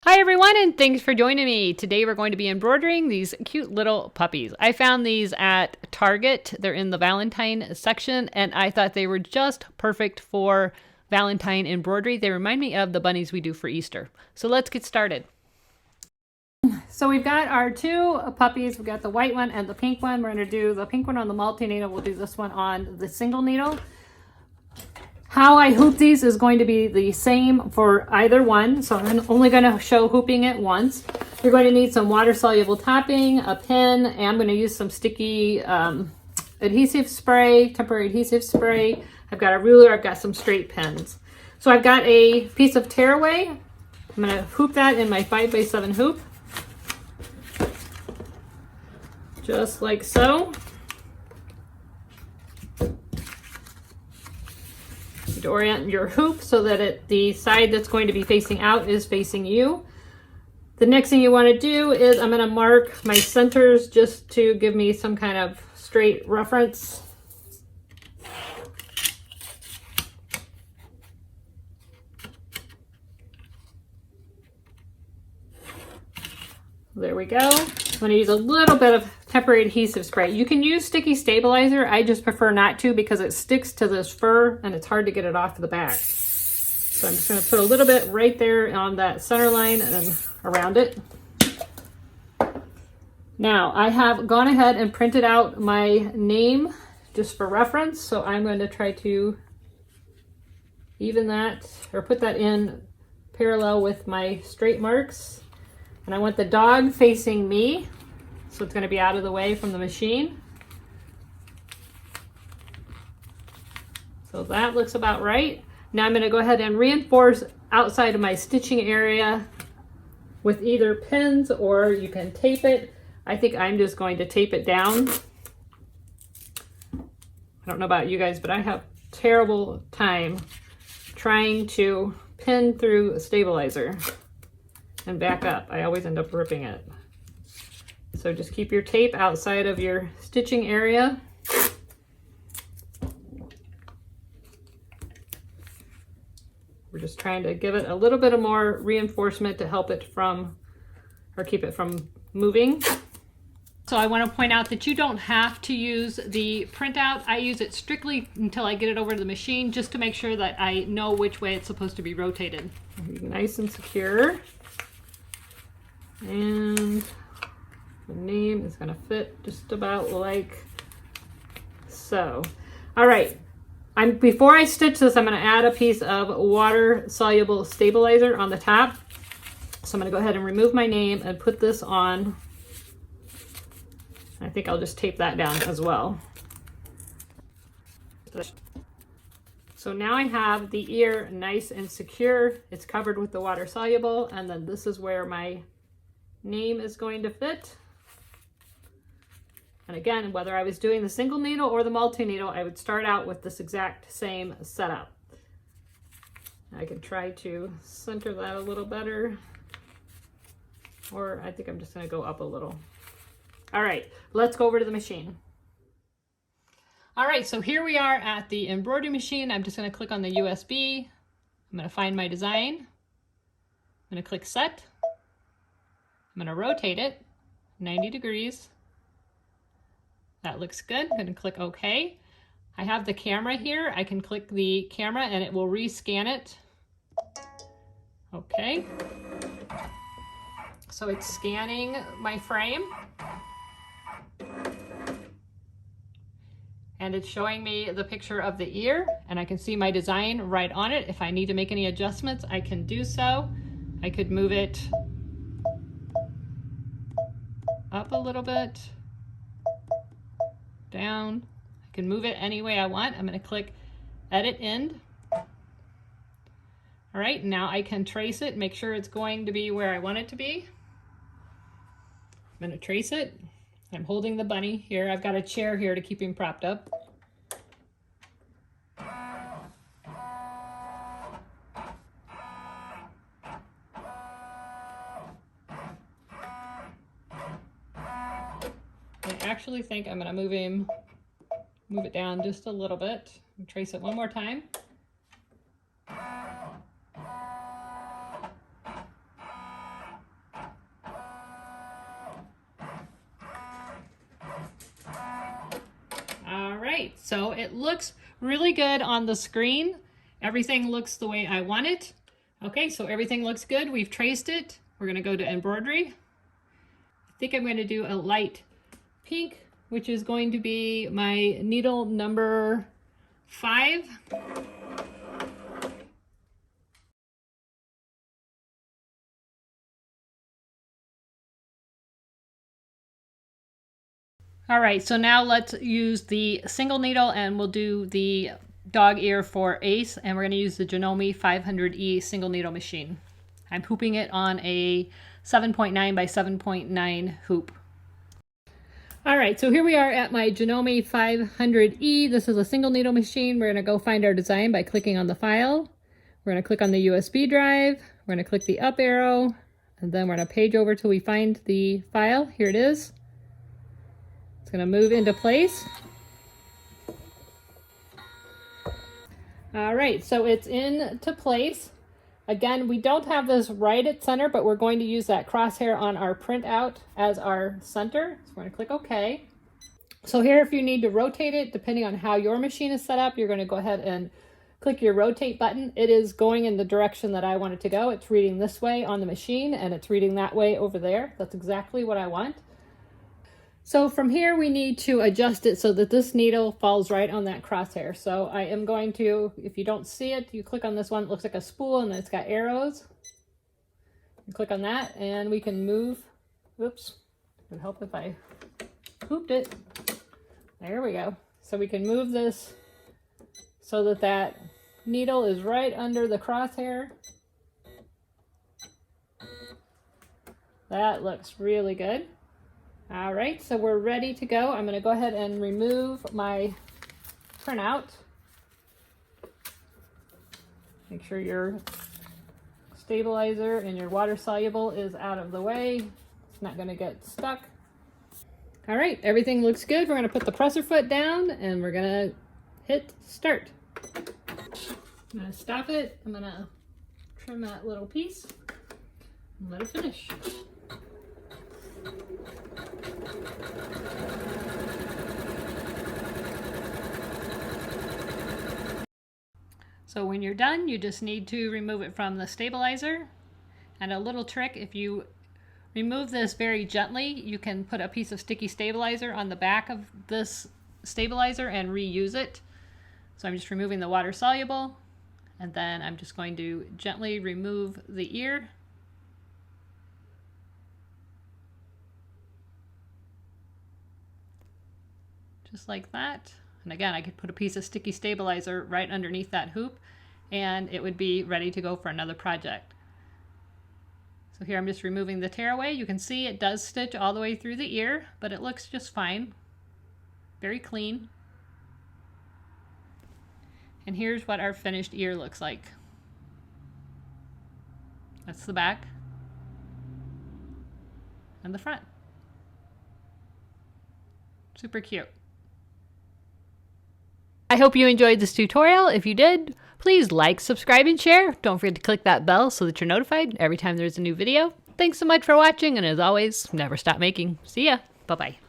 Hi everyone, and thanks for joining me. Today we're going to be embroidering these cute little puppies. I found these at Target. They're in the Valentine section, and I thought they were just perfect for Valentine embroidery. They remind me of the bunnies we do for Easter. So let's get started. So we've got our two puppies. We've got the white one and the pink one. We're going to do the pink one on the multi-needle. We'll do this one on the single needle. How I hoop these is going to be the same for either one, so I'm only going to show hooping it once. You're going to need some water-soluble topping, a pen, and I'm going to use some sticky adhesive spray, temporary adhesive spray. I've got a ruler, I've got some straight pens. So I've got a piece of tearaway. I'm going to hoop that in my 5x7 hoop. Just like so. To orient your hoop so that the side that's going to be facing out is facing you. The next thing you want to do is I'm going to mark my centers just to give me some kind of straight reference. There we go. I'm going to use a little bit of temporary adhesive spray. You can use sticky stabilizer. I just prefer not to because it sticks to this fur and it's hard to get it off the back. So I'm just going to put a little bit right there on that center line and around it. Now I have gone ahead and printed out my name just for reference. So I'm going to try to even that or put that in parallel with my straight marks. And I want the dog facing me, so it's going to be out of the way from the machine. So that looks about right. Now I'm going to go ahead and reinforce outside of my stitching area with either pins or you can tape it. I think I'm just going to tape it down. I don't know about you guys, but I have terrible time trying to pin through a stabilizer and back up. I always end up ripping it. So just keep your tape outside of your stitching area. We're just trying to give it a little bit of more reinforcement to help it from, or keep it from moving. So I want to point out that you don't have to use the printout. I use it strictly until I get it over to the machine just to make sure that I know which way it's supposed to be rotated. Nice and secure. And the name is going to fit just about like so. All right. Before I stitch this, I'm going to add a piece of water-soluble stabilizer on the top. So I'm going to go ahead and remove my name and put this on. I think I'll just tape that down as well. So now I have the ear nice and secure. It's covered with the water-soluble, and then this is where my name is going to fit. And again, whether I was doing the single needle or the multi-needle, I would start out with this exact same setup. I can try to center that a little better, or I think I'm just going to go up a little. All right, let's go over to the machine. All right, so here we are at the embroidery machine. I'm just going to click on the USB. I'm going to find my design. I'm going to click set. I'm going to rotate it 90 degrees. That looks good. I'm going to click OK. I have the camera here. I can click the camera and it will rescan it. Okay. So it's scanning my frame. And it's showing me the picture of the ear, and I can see my design right on it. If I need to make any adjustments, I can do so. I could move it up a little bit, down. I can move it any way I want. I'm going to click Edit End. All right, now I can trace it, make sure it's going to be where I want it to be. I'm going to trace it. I'm holding the bunny here. I've got a chair here to keep him propped up. I actually think I'm going to move it down just a little bit and trace it one more time. right, so it looks really good on the screen. Everything looks the way I want it. Okay, so everything looks good. We've traced it. We're gonna go to embroidery. I think I'm gonna do a light pink, which is going to be my needle number 5. All right, so now let's use the single needle and we'll do the dog ear for ace, and we're going to use the JANOME 500E single needle machine. I'm hooping it on a 7.9 by 7.9 hoop. All right, so here we are at my JANOME 500E. This is a single needle machine. We're going to go find our design by clicking on the file. We're going to click on the USB drive. We're going to click the up arrow, and then we're going to page over till we find the file. Here it is. It's going to move into place. All right, so it's into place. Again, we don't have this right at center, but we're going to use that crosshair on our printout as our center. So we're going to click OK. So here, if you need to rotate it, depending on how your machine is set up, you're going to go ahead and click your rotate button. It is going in the direction that I want it to go. It's reading this way on the machine, and it's reading that way over there. That's exactly what I want. So from here, we need to adjust it so that this needle falls right on that crosshair. So I am going to, if you don't see it, you click on this one. It looks like a spool, and then it's got arrows. You click on that, and we can move. Oops, it would help if I hooped it. There we go. So we can move this so that that needle is right under the crosshair. That looks really good. All right, so we're ready to go. I'm going to go ahead and remove my printout. Make sure your stabilizer and your water soluble is out of the way. It's not going to get stuck. All right, everything looks good. We're going to put the presser foot down and we're going to hit start. I'm going to stop it. I'm going to trim that little piece and let it finish. So when you're done, you just need to remove it from the stabilizer. And a little trick, if you remove this very gently, you can put a piece of sticky stabilizer on the back of this stabilizer and reuse it. So I'm just removing the water soluble, and then I'm just going to gently remove the ear. Just like that. And again, I could put a piece of sticky stabilizer right underneath that hoop and it would be ready to go for another project. So here I'm just removing the tearaway. You can see it does stitch all the way through the ear, but it looks just fine. Very clean. And here's what our finished ear looks like. That's the back and the front. Super cute. I hope you enjoyed this tutorial. If you did, please like, subscribe, and share. Don't forget to click that bell so that you're notified every time there's a new video. Thanks so much for watching, and as always, never stop making. See ya. Bye-bye.